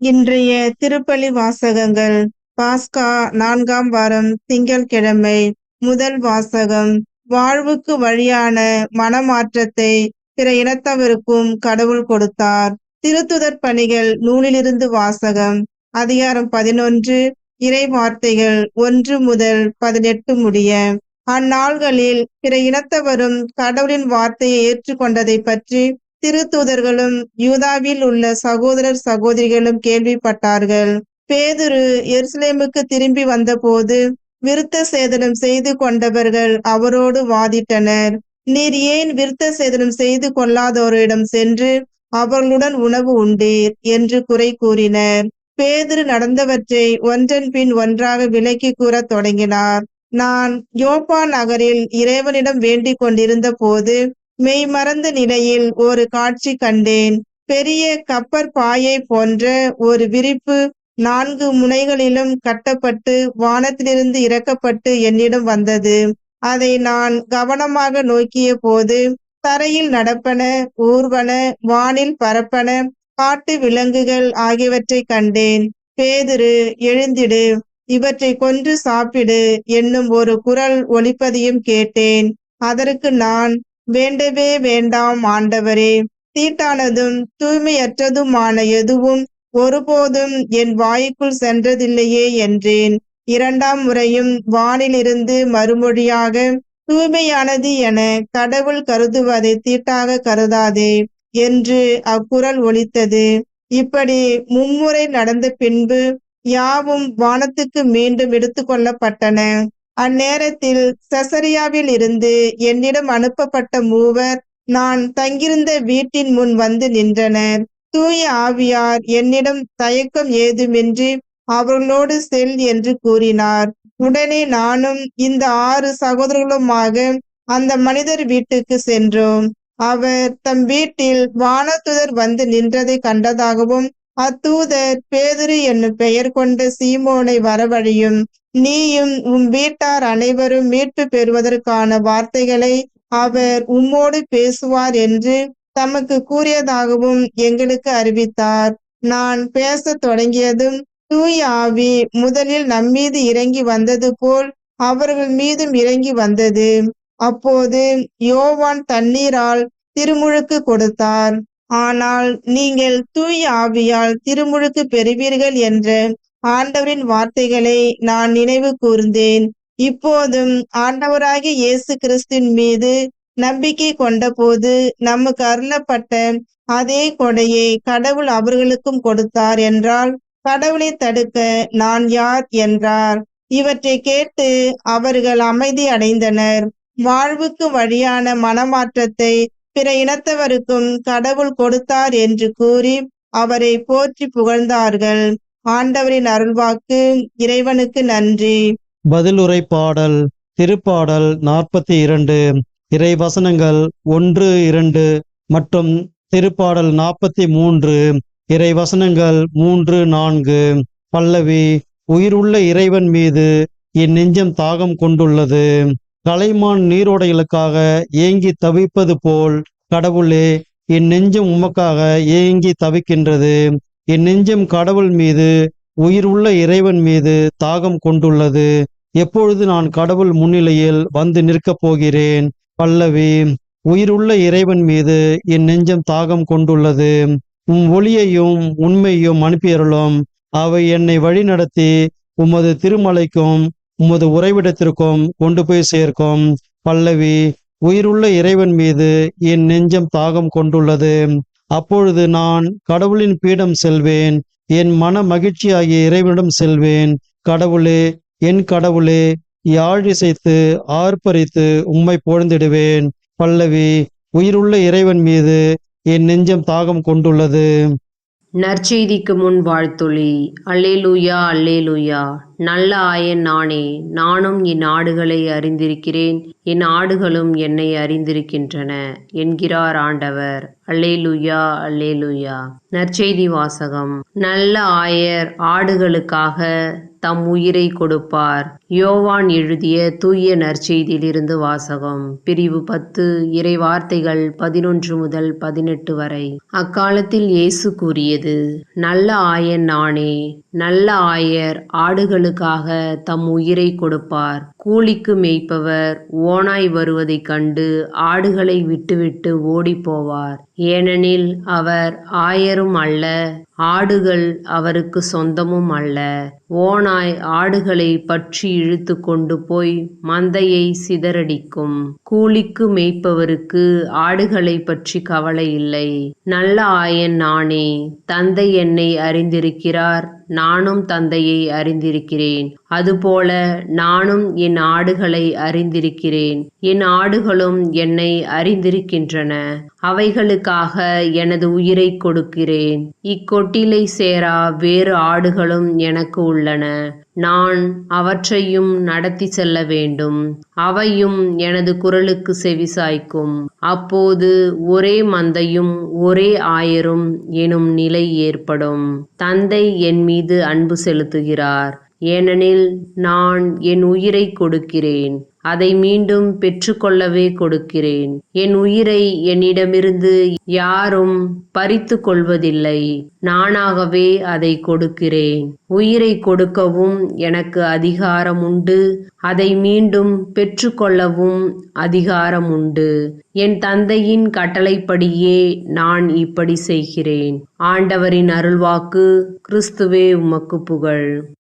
இன்றைய திருப்பலி வாசகங்கள். பாஸ்கா 4ஆம் வாரம் திங்கட்கிழமை. முதல் வாசகம். வாழ்வுக்கு வழியான மனமாற்றத்தை பிற இனத்தவருக்கும் கடவுள் கொடுத்தார். திருத்துதர் பணிகள் நூலிலிருந்து வாசகம். அதிகாரம் 11, இறை வார்த்தைகள் 1 முதல் 18 முடிய. அந்நாள்களில் பிற இனத்தவரும் கடவுளின் வார்த்தையை ஏற்றுக்கொண்டதை பற்றி திருத்தூதர்களும் யூதாவில் உள்ள சகோதரர் சகோதரிகளும் கேள்விப்பட்டார்கள். பேதுரு எருசலேமுக்கு திரும்பி வந்தபோது விருத்த சேதனம் செய்து கொண்டவர்கள் அவரோடு வாதிட்டனர். நீர் ஏன் விருத்த சேதனம் செய்து கொள்ளாதோரிடம் சென்று அவர்களுடன் உணவு உண்டீர் என்று குறை கூறினர். பேதுரு நடந்தவற்றை ஒன்றன் பின் ஒன்றாக விளக்கி கூறத் தொடங்கினார். நான் யோப்பா நகரில் இறைவனிடம் வேண்டிக் கொண்டிருந்த போது மெய்மறந்த நிலையில் ஒரு காட்சி கண்டேன். பெரிய கப்பற்பாயை போன்ற ஒரு விரிப்பு 4 முனைகளிலும் கட்டப்பட்டு வானத்திலிருந்து இறக்கப்பட்டு என்னிடம் வந்தது. அதை நான் கவனமாக நோக்கிய போது தரையில் நடப்பன, ஊர்வன, வானில் பறப்பன, காட்டு விலங்குகள் ஆகியவற்றை கண்டேன். பேதுரு, எழுந்திடு, இவற்றை கொன்று சாப்பிடு என்னும் ஒரு குரல் ஒலிப்பதையும் கேட்டேன். அதற்கு நான், வேண்டவே வேண்டாம் ஆண்டவரே, தீட்டானதும் தூய்மையற்றதுமான எதுவும் ஒருபோதும் என் வாய்க்குள் சென்றதில்லையே என்றேன். 2ஆம் முறையும் வானிலிருந்து மறுமொழியாக, தூய்மையானது என கடவுள் கருதுவதை தீட்டாக கருதாதே என்று அக்குரல் ஒலித்தது. இப்படி 3 நடந்த பின்பு யாவும் வானத்துக்கு மீண்டும் எடுத்துக்கொள்ளப்பட்டன. அந்நேரத்தில் செசரியாவில் இருந்து என்னிடம் அனுப்பப்பட்ட 3 நான் தங்கியிருந்த வீட்டின் முன் வந்து நின்றனர். தூய ஆவியார் என்னிடம் தயக்கம் ஏதுமின்றி அவர்களோடு செல் என்று கூறினார். உடனே நானும் இந்த 6 சகோதரர்களுமாக அந்த மனிதர் வீட்டுக்கு சென்றோம். அவர் தம் வீட்டில் வானதூதர் வந்து நின்றதை கண்டதாகவும், அத்தூதர் பேதுரு என்னும் பெயர் கொண்ட சீமோனை வரவழையும், நீயும் உம் வீட்டார் அனைவரும் மீட்பு பெறுவதற்கான வார்த்தைகளை அவர் உம்மோடு பேசுவார் என்று தமக்கு கூறியதாகவும் எங்களுக்கு அறிவித்தார். நான் பேசத் தொடங்கியதும் தூய ஆவி முதலில் நம்மீது இறங்கி வந்தது போல் அவர்கள் மீதும் இறங்கி வந்தது. அப்போது யோவான் தண்ணீரால் திருமுழுக்கு கொடுத்தார். ஆனால் நீங்கள் தூய ஆவியால் திருமுழுக்கு பெறுவீர்கள் என்ற ஆண்டவரின் வார்த்தைகளை நான் நினைவு கூர்ந்தேன். இப்போதும் ஆண்டவராகிய இயேசு கிறிஸ்துவின் மீது நம்பிக்கை கொண்டபோது நமக்கு அருளப்பட்ட அதே கொடையை கடவுள் அவர்களுக்கும் கொடுத்தார் என்றால் கடவுளை தடுக்க நான் யார் என்றார். இவற்றை கேட்டு அவர்கள் அமைதி அடைந்தனர். வாழ்வுக்கு வழியான மனமாற்றத்தை பிற இனத்தவருக்கும் கடவுள் கொடுத்தார் என்று கூறி அவரை போற்றி புகழ்ந்தார்கள். ஆண்டவரின் அருள்வாக்கு. இறைவனுக்கு நன்றி. பதிலுரை பாடல். திருப்பாடல் 42. இறை வசனங்கள் 1, 2 மற்றும் திருப்பாடல் 43 இறை வசனங்கள் 3, 4. பல்லவி. உயிருள்ள இறைவன் மீது என் நெஞ்சம் தாகம் கொண்டுள்ளது. கலைமான் நீரோடைகளுக்காக ஏங்கி தவிப்பது போல் கடவுளே, என் நெஞ்சம் உமக்காக ஏங்கி தவிக்கின்றது. என் நெஞ்சம் கடவுள் மீது, உயிர் உள்ள இறைவன் மீது தாகம் கொண்டுள்ளது. எப்பொழுது நான் கடவுள் முன்னிலையில் வந்து நிற்கப் போகிறேன்? பல்லவி. உயிருள்ள இறைவன் மீது என் நெஞ்சம் தாகம் கொண்டுள்ளது. உம் ஒளியையும் உண்மையையும் அனுப்பியருளும். அவை என்னை வழிநடத்தி உமது திருமலைக்கும் உமது உறைவிடத்திற்கும் கொண்டு போய் சேர்க்கும். பல்லவி. உயிருள்ள இறைவன் மீது என் நெஞ்சம் தாகம் கொண்டுள்ளது. அப்பொழுது நான் கடவுளின் பீடம் செல்வேன். என் மன மகிழ்ச்சியாகிய இறைவனிடம் செல்வேன். கடவுளே, என் கடவுளே, யாழிசைத்து ஆர்ப்பரித்து உம்மை புகழ்ந்திடுவேன். பல்லவி. உயிருள்ள இறைவன் மீது என் நெஞ்சம் தாகம் கொண்டுள்ளது. நற்செய்திக்கு முன் வாழ்த்துளி. அல்லேலூயா, அல்லேலூயா. நல்ல ஆயன் நானே, நானும் என் ஆடுகளை அறிந்திருக்கிறேன், என் ஆடுகளும் என்னை அறிந்திருக்கின்றன என்கிறார் ஆண்டவர். அல்லேலூயா, அல்லேலூயா. நற்செய்தி வாசகம். நல்ல ஆயர் ஆடுகளுக்காக தம் உயிரை கொடுப்பார். யோவான் எழுதிய தூய நற்செய்தியிலிருந்து வாசகம். பிரிவு 10, இறை வார்த்தைகள் 11 முதல் 18 வரை. அக்காலத்தில் இயேசு கூறியது: நல்ல ஆயன் நானே. நல்ல ஆயர் ஆடுகளுக்காக தம் உயிரை கொடுப்பார். கூலிக்கு மேய்ப்பவர் ஓநாய் வருவதைக் கண்டு ஆடுகளை விட்டுவிட்டு ஓடிப்போவார். ஏனெனில் அவர் ஆயரும் அல்ல, ஆடுகள் அவருக்கு சொந்தமும் அல்ல. ஓநாய் ஆடுகளை பற்றி இழுத்து கொண்டு போய் மந்தையை சிதறடிக்கும். கூலிக்கு மேய்ப்பவருக்கு ஆடுகளை பற்றி கவலை இல்லை. நல்ல ஆயன் நானே. தந்தை என்னை அறிந்திருக்கிறார், நானும் தந்தையை அறிந்திருக்கிறேன். அதுபோல நானும் என் ஆடுகளை அறிந்திருக்கிறேன், என் ஆடுகளும் என்னை அறிந்திருக்கின்றன. அவைகளுக்காக எனது உயிரை கொடுக்கிறேன். இக்கொட்டிலை சேரா வேறு ஆடுகளும் எனக்கு உள்ளன. நான் அவற்றையும் நடத்தி செல்ல வேண்டும். அவையும் எனது குரலுக்கு செவிசாய்க்கும். அப்போது ஒரே மந்தையும் ஒரே ஆயரும் எனும் நிலை ஏற்படும். தந்தை என் மீது அன்பு செலுத்துகிறார், ஏனெனில் நான் என் உயிரை கொடுக்கிறேன். அதை மீண்டும் பெற்றுக்கொள்ளவே கொடுக்கிறேன். என் உயிரை என்னிடமிருந்து யாரும் பறித்து கொள்வதில்லை. நானாகவே அதை கொடுக்கிறேன். உயிரை கொடுக்கவும் எனக்கு அதிகாரம் உண்டு, அதை மீண்டும் பெற்றுக்கொள்ளவும் அதிகாரம் உண்டு. என் தந்தையின் கட்டளைப்படியே நான் இப்படி செய்கிறேன். ஆண்டவரின் அருள்வாக்கு. கிறிஸ்துவே உமக்கு புகழ்.